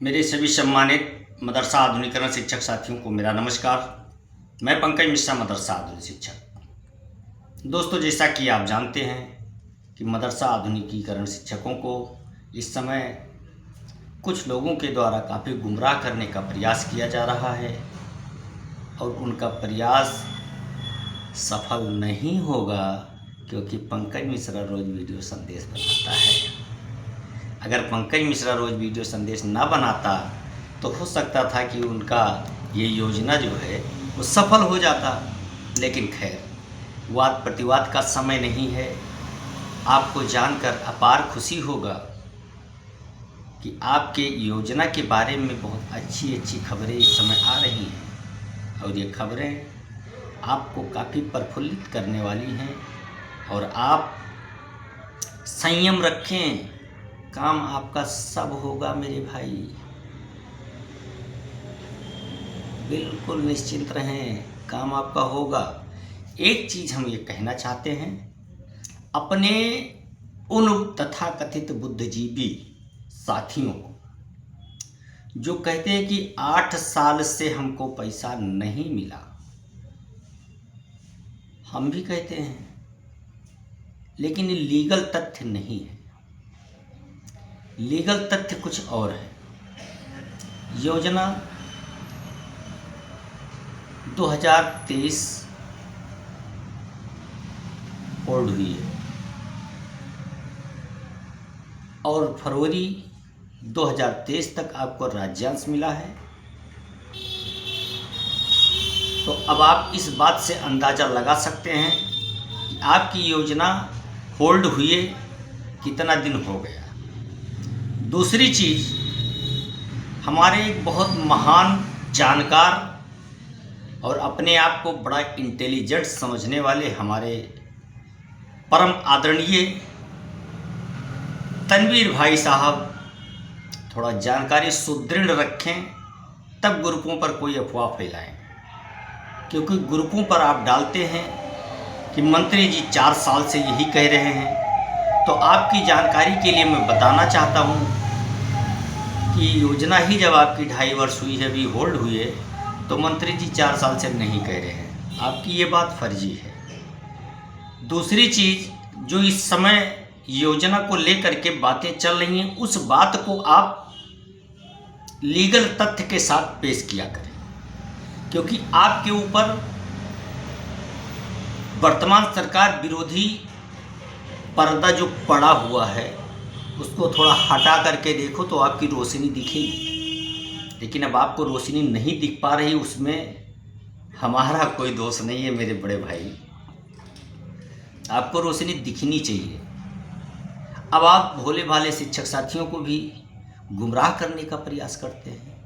मेरे सभी सम्मानित मदरसा आधुनिकीकरण शिक्षक साथियों को मेरा नमस्कार। मैं पंकज मिश्रा, मदरसा आधुनिक शिक्षक। दोस्तों, जैसा कि आप जानते हैं कि मदरसा आधुनिकीकरण शिक्षकों को इस समय कुछ लोगों के द्वारा काफ़ी गुमराह करने का प्रयास किया जा रहा है और उनका प्रयास सफल नहीं होगा, क्योंकि पंकज मिश्रा रोज़ वीडियो संदेश बनाता है। अगर पंकज मिश्रा रोज़ वीडियो संदेश ना बनाता तो हो सकता था कि उनका ये योजना जो है वो सफल हो जाता, लेकिन खैर, वाद प्रतिवाद का समय नहीं है। आपको जानकर अपार खुशी होगा कि आपके योजना के बारे में बहुत अच्छी अच्छी खबरें इस समय आ रही हैं और ये खबरें आपको काफ़ी प्रफुल्लित करने वाली हैं। और आप संयम रखें, काम आपका सब होगा मेरे भाई, बिल्कुल निश्चिंत रहें, काम आपका होगा। एक चीज़ हम ये कहना चाहते हैं, अपने उन तथाकथित बुद्धिजीवी साथियों को जो कहते हैं कि 8 साल से हमको पैसा नहीं मिला। हम भी कहते हैं, लेकिन ये लीगल तथ्य नहीं है। लीगल तथ्य कुछ और है। योजना 2023 होल्ड हुई है और फरवरी 2023 तक आपको राज्यांश मिला है। तो अब आप इस बात से अंदाज़ा लगा सकते हैं कि आपकी योजना होल्ड हुए कितना दिन हो गया। दूसरी चीज़, हमारे एक बहुत महान जानकार और अपने आप को बड़ा इंटेलिजेंट समझने वाले हमारे परम आदरणीय तनवीर भाई साहब थोड़ा जानकारी सुदृढ़ रखें, तब ग्रुपों पर कोई अफवाह फैलाएं। क्योंकि ग्रुपों पर आप डालते हैं कि मंत्री जी 4 साल से यही कह रहे हैं। तो आपकी जानकारी के लिए मैं बताना चाहता हूँ कि योजना ही जब आपकी 2.5 वर्ष हुई है, अभी होल्ड हुई है, तो मंत्री जी 4 साल से नहीं कह रहे हैं। आपकी ये बात फर्जी है। दूसरी चीज़, जो इस समय योजना को लेकर के बातें चल रही हैं, उस बात को आप लीगल तथ्य के साथ पेश किया करें, क्योंकि आपके ऊपर वर्तमान सरकार विरोधी पर्दा जो पड़ा हुआ है उसको थोड़ा हटा करके देखो तो आपकी रोशनी दिखेगी। लेकिन अब आपको रोशनी नहीं दिख पा रही, उसमें हमारा कोई दोष नहीं है मेरे बड़े भाई। आपको रोशनी दिखनी चाहिए। अब आप भोले भाले शिक्षक साथियों को भी गुमराह करने का प्रयास करते हैं।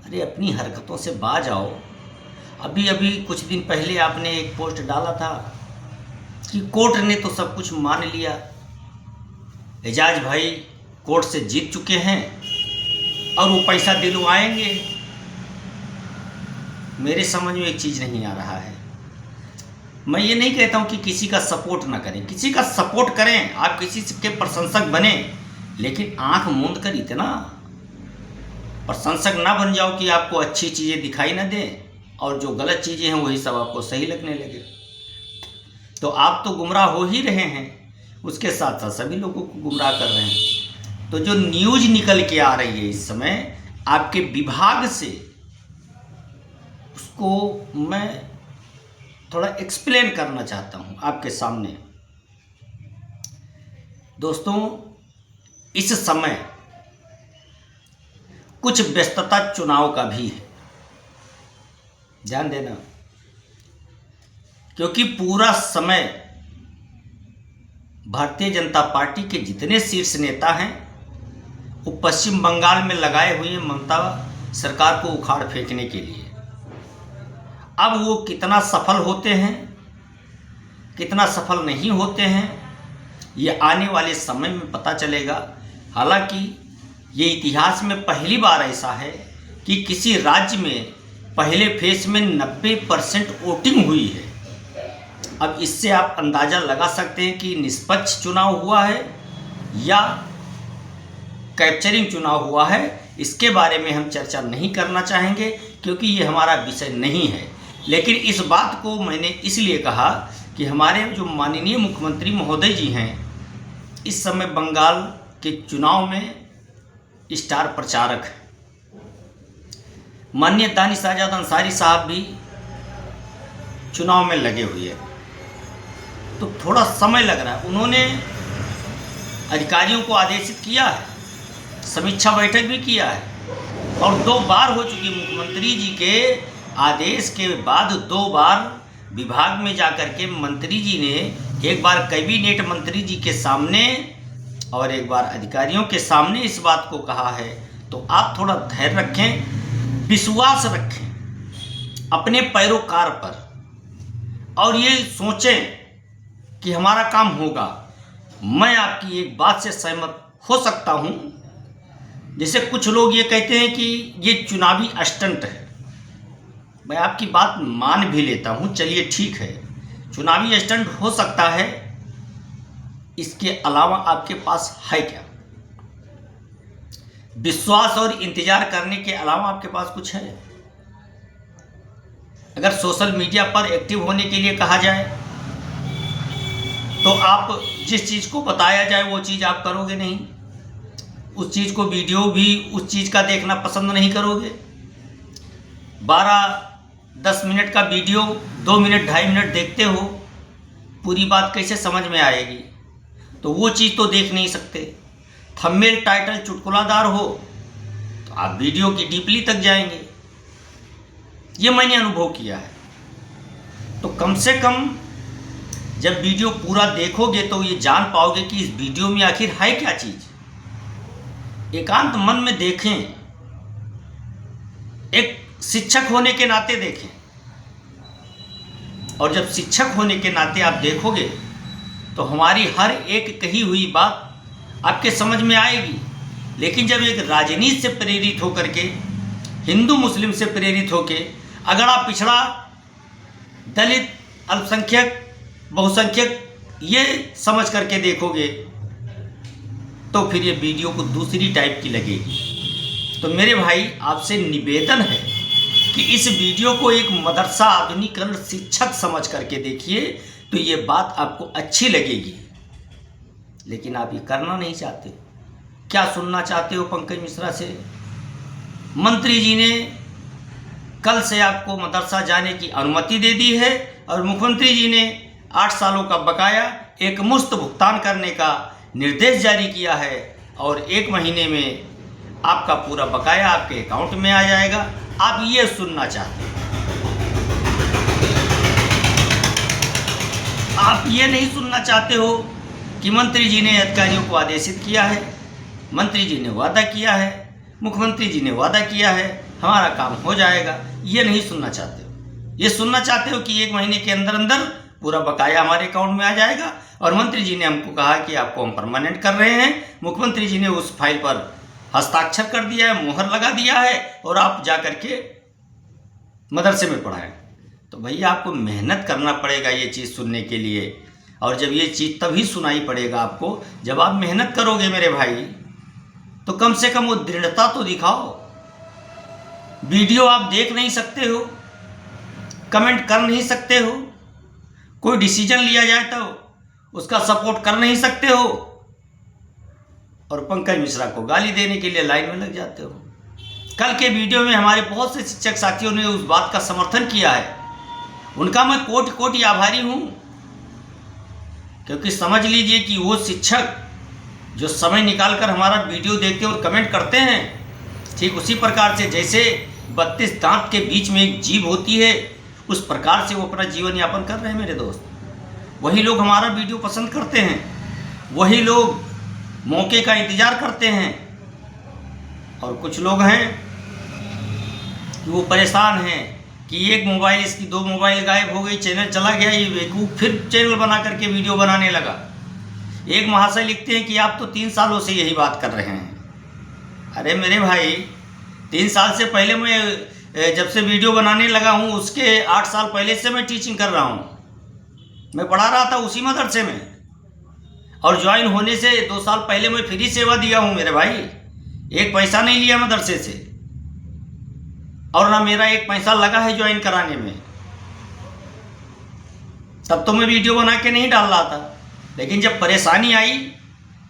अरे अपनी हरकतों से बाज आओ। अभी अभी कुछ दिन पहले आपने एक पोस्ट डाला था कि कोर्ट ने तो सब कुछ मान लिया, एजाज भाई कोर्ट से जीत चुके हैं और वो पैसा दिलवाएंगे। मेरे समझ में एक चीज़ नहीं आ रहा है। मैं ये नहीं कहता हूँ कि किसी का सपोर्ट ना करें, किसी का सपोर्ट करें, आप किसी के प्रशंसक बने, लेकिन आंख मूंद कर इतना प्रशंसक ना बन जाओ कि आपको अच्छी चीज़ें दिखाई ना दें और जो गलत चीज़ें हैं वही सब आपको सही लगने लगे। तो आप तो गुमराह हो ही रहे हैं, उसके साथ साथ सभी लोगों को गुमराह कर रहे हैं। तो जो न्यूज़ निकल के आ रही है इस समय आपके विभाग से, उसको मैं थोड़ा एक्सप्लेन करना चाहता हूं आपके सामने। दोस्तों, इस समय कुछ व्यस्तता चुनाव का भी है, ध्यान देना, क्योंकि पूरा समय भारतीय जनता पार्टी के जितने शीर्ष नेता हैं वो पश्चिम बंगाल में लगाए हुए हैं ममता सरकार को उखाड़ फेंकने के लिए। अब वो कितना सफल होते हैं, कितना सफल नहीं होते हैं, ये आने वाले समय में पता चलेगा। हालांकि ये इतिहास में पहली बार ऐसा है कि किसी राज्य में पहले फेज में 90% वोटिंग हुई है। अब इससे आप अंदाज़ा लगा सकते हैं कि निष्पक्ष चुनाव हुआ है या कैप्चरिंग चुनाव हुआ है, इसके बारे में हम चर्चा नहीं करना चाहेंगे क्योंकि ये हमारा विषय नहीं है। लेकिन इस बात को मैंने इसलिए कहा कि हमारे जो माननीय मुख्यमंत्री महोदय जी हैं इस समय बंगाल के चुनाव में स्टार प्रचारक हैं। माननीय दानिश अंसारी साहब भी चुनाव में लगे हुए हैं, तो थोड़ा समय लग रहा है। उन्होंने अधिकारियों को आदेशित किया है, समीक्षा बैठक भी किया है और 2 बार हो चुकी। मुख्यमंत्री जी के आदेश के बाद 2 बार विभाग में जाकर के मंत्री जी ने, एक बार कैबिनेट मंत्री जी के सामने और एक बार अधिकारियों के सामने इस बात को कहा है। तो आप थोड़ा धैर्य रखें, विश्वास रखें अपने पैरोकार पर और ये सोचें कि हमारा काम होगा। मैं आपकी एक बात से सहमत हो सकता हूँ, जैसे कुछ लोग ये कहते हैं कि ये चुनावी स्टंट है। मैं आपकी बात मान भी लेता हूँ, चलिए ठीक है, चुनावी स्टंट हो सकता है। इसके अलावा आपके पास है क्या? विश्वास और इंतजार करने के अलावा आपके पास कुछ है? अगर सोशल मीडिया पर एक्टिव होने के लिए कहा जाए तो आप जिस चीज़ को बताया जाए वो चीज़ आप करोगे नहीं, उस चीज़ को वीडियो भी उस चीज़ का देखना पसंद नहीं करोगे। 12-10 मिनट का वीडियो 2 मिनट 2.5 मिनट देखते हो, पूरी बात कैसे समझ में आएगी? तो वो चीज़ तो देख नहीं सकते। थंबनेल टाइटल चुटकुलादार हो तो आप वीडियो की डीपली तक जाएंगे। ये मैंने अनुभव किया है। तो कम से कम जब वीडियो पूरा देखोगे तो ये जान पाओगे कि इस वीडियो में आखिर है क्या चीज़। एकांत मन में देखें, एक शिक्षक होने के नाते देखें, और जब शिक्षक होने के नाते आप देखोगे तो हमारी हर एक कही हुई बात आपके समझ में आएगी। लेकिन जब एक राजनीति से प्रेरित होकर के, हिंदू मुस्लिम से प्रेरित होके, अगर आप पिछड़ा, दलित, अल्पसंख्यक, बहुसंख्यक ये समझ करके देखोगे तो फिर ये वीडियो को दूसरी टाइप की लगेगी। तो मेरे भाई आपसे निवेदन है कि इस वीडियो को एक मदरसा आधुनिकीकरण शिक्षक समझ करके देखिए, तो ये बात आपको अच्छी लगेगी। लेकिन आप ये करना नहीं चाहते। क्या सुनना चाहते हो पंकज मिश्रा से? मंत्री जी ने कल से आपको मदरसा जाने की अनुमति दे दी है और मुख्यमंत्री जी ने 8 सालों का बकाया एक मुश्त भुगतान करने का निर्देश जारी किया है और 1 महीने में आपका पूरा बकाया आपके अकाउंट में आ जाएगा। आप ये सुनना चाहते हैं, आप ये नहीं सुनना चाहते हो कि मंत्री जी ने अधिकारियों को आदेशित किया है, मंत्री जी ने वादा किया है, मुख्यमंत्री जी ने वादा किया है, हमारा काम हो जाएगा। ये नहीं सुनना चाहते हो। ये सुनना चाहते हो कि 1 महीने के अंदर अंदर पूरा बकाया हमारे अकाउंट में आ जाएगा और मंत्री जी ने हमको कहा कि आपको हम परमानेंट कर रहे हैं। मुख्यमंत्री जी ने उस फाइल पर हस्ताक्षर कर दिया है, मोहर लगा दिया है और आप जा कर के मदरसे में पढ़ाएं। तो भैया आपको मेहनत करना पड़ेगा ये चीज़ सुनने के लिए, और जब ये चीज़ तभी सुनाई पड़ेगा आपको जब आप मेहनत करोगे मेरे भाई। तो कम से कम वो दृढ़ता तो दिखाओ। वीडियो आप देख नहीं सकते हो, कमेंट कर नहीं सकते हो, कोई डिसीजन लिया जाए तो उसका सपोर्ट कर नहीं सकते हो, और पंकज मिश्रा को गाली देने के लिए लाइन में लग जाते हो। कल के वीडियो में हमारे बहुत से शिक्षक साथियों ने उस बात का समर्थन किया है, उनका मैं कोटि कोटि आभारी हूँ। क्योंकि समझ लीजिए कि वो शिक्षक जो समय निकालकर हमारा वीडियो देखते हैं और कमेंट करते हैं, ठीक उसी प्रकार से जैसे 32 दांत के बीच में एक जीभ होती है, उस प्रकार से वो अपना जीवन यापन कर रहे हैं मेरे दोस्त। वही लोग हमारा वीडियो पसंद करते हैं, वही लोग मौके का इंतज़ार करते हैं, और कुछ लोग हैं कि वो परेशान हैं कि एक मोबाइल इसकी 2 मोबाइल गायब हो गई, चैनल चला गया, ये बेवकूफ़ फिर चैनल बना करके वीडियो बनाने लगा। एक महाशय लिखते हैं कि आप तो 3 सालों से यही बात कर रहे हैं। अरे मेरे भाई, 3 साल से पहले मैं जब से वीडियो बनाने लगा हूँ उसके 8 साल पहले से मैं टीचिंग कर रहा हूँ। मैं पढ़ा रहा था उसी मदरसे में, और ज्वाइन होने से 2 साल पहले मैं फ्री सेवा दिया हूँ मेरे भाई। एक पैसा नहीं लिया मदरसे से, और ना मेरा एक पैसा लगा है ज्वाइन कराने में। तब तो मैं वीडियो बना के नहीं डाल रहा था, लेकिन जब परेशानी आई,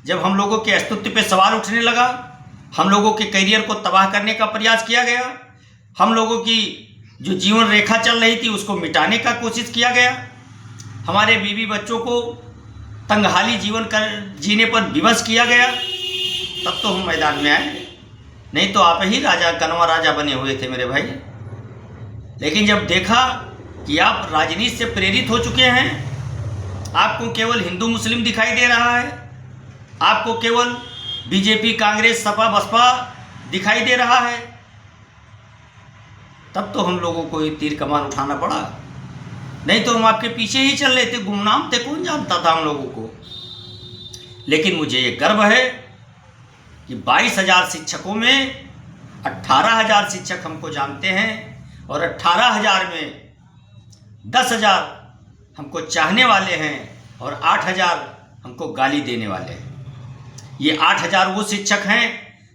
जब हम लोगों के अस्तित्व पे सवाल उठने लगा, हम लोगों के करियर को तबाह करने का प्रयास किया गया, हम लोगों की जो जीवन रेखा चल रही थी उसको मिटाने का कोशिश किया गया, हमारे बीवी बच्चों को तंगहाली जीवन कर जीने पर विवश किया गया, तब तो हम मैदान में आए। नहीं तो आप ही राजा कनवा राजा बने हुए थे मेरे भाई। लेकिन जब देखा कि आप राजनीति से प्रेरित हो चुके हैं, आपको केवल हिंदू मुस्लिम दिखाई दे रहा है, आपको केवल बीजेपी कांग्रेस सपा बसपा दिखाई दे रहा है, तब तो हम लोगों को ये तीर कमान उठाना पड़ा। नहीं तो हम आपके पीछे ही चल रहे थे, गुमनाम थे, कौन जानता था हम लोगों को। लेकिन मुझे ये गर्व है कि 22,000 शिक्षकों में 18,000 शिक्षक हमको जानते हैं, और 18,000 में 10,000 हमको चाहने वाले हैं, और 8,000 हमको गाली देने वाले हैं। ये 8,000 वो शिक्षक हैं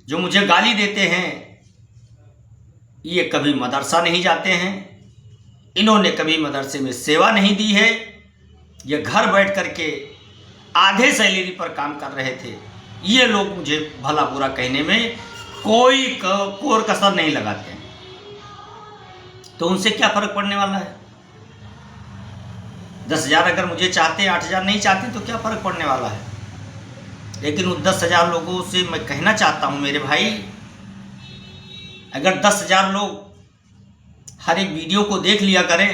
जो मुझे गाली देते हैं। ये कभी मदरसा नहीं जाते हैं, इन्होंने कभी मदरसे में सेवा नहीं दी है, ये घर बैठ करके आधे सैलरी पर काम कर रहे थे। ये लोग मुझे भला बुरा कहने में कोई कोर कसर नहीं लगाते हैं। तो उनसे क्या फर्क पड़ने वाला है? 10,000 अगर मुझे चाहते, 8,000 नहीं चाहते, तो क्या फर्क पड़ने वाला है? लेकिन उन 10,000 लोगों से मैं कहना चाहता हूं मेरे भाई, अगर 10,000 लोग हर एक वीडियो को देख लिया करें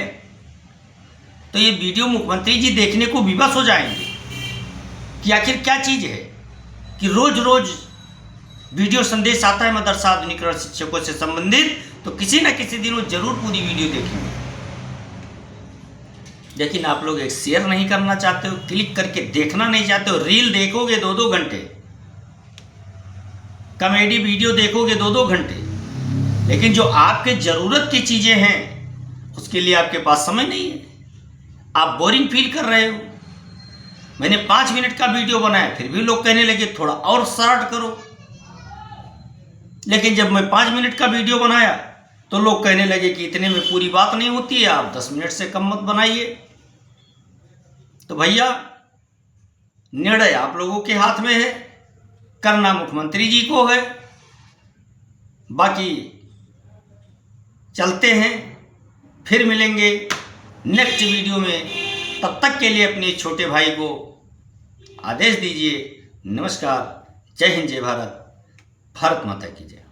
तो ये वीडियो मुख्यमंत्री जी देखने को विवश हो जाएंगे कि आखिर क्या चीज़ है कि रोज रोज वीडियो संदेश आता है मदरसा आधुनिकीकरण शिक्षकों से संबंधित, तो किसी न किसी दिन वो जरूर पूरी वीडियो देखेंगे। लेकिन आप लोग एक शेयर नहीं करना चाहते हो, क्लिक करके देखना नहीं चाहते हो, रील देखोगे 2-2 घंटे, कॉमेडी वीडियो देखोगे 2-2 घंटे, लेकिन जो आपके ज़रूरत की चीज़ें हैं उसके लिए आपके पास समय नहीं है। आप बोरिंग फील कर रहे हो। मैंने 5 मिनट का वीडियो बनाया, फिर भी लोग कहने लगे थोड़ा और शॉर्ट करो। लेकिन जब मैं 5 मिनट का वीडियो बनाया तो लोग कहने लगे कि इतने में पूरी बात नहीं होती है, आप 10 मिनट से कम मत बनाइए। तो भैया, निर्णय आप लोगों के हाथ में है, करना मुख्यमंत्री जी को है। बाकी चलते हैं, फिर मिलेंगे नेक्स्ट वीडियो में। तब तक के लिए अपने छोटे भाई को आदेश दीजिए। नमस्कार, जय हिंद, जय भारत, भारत माता की जय।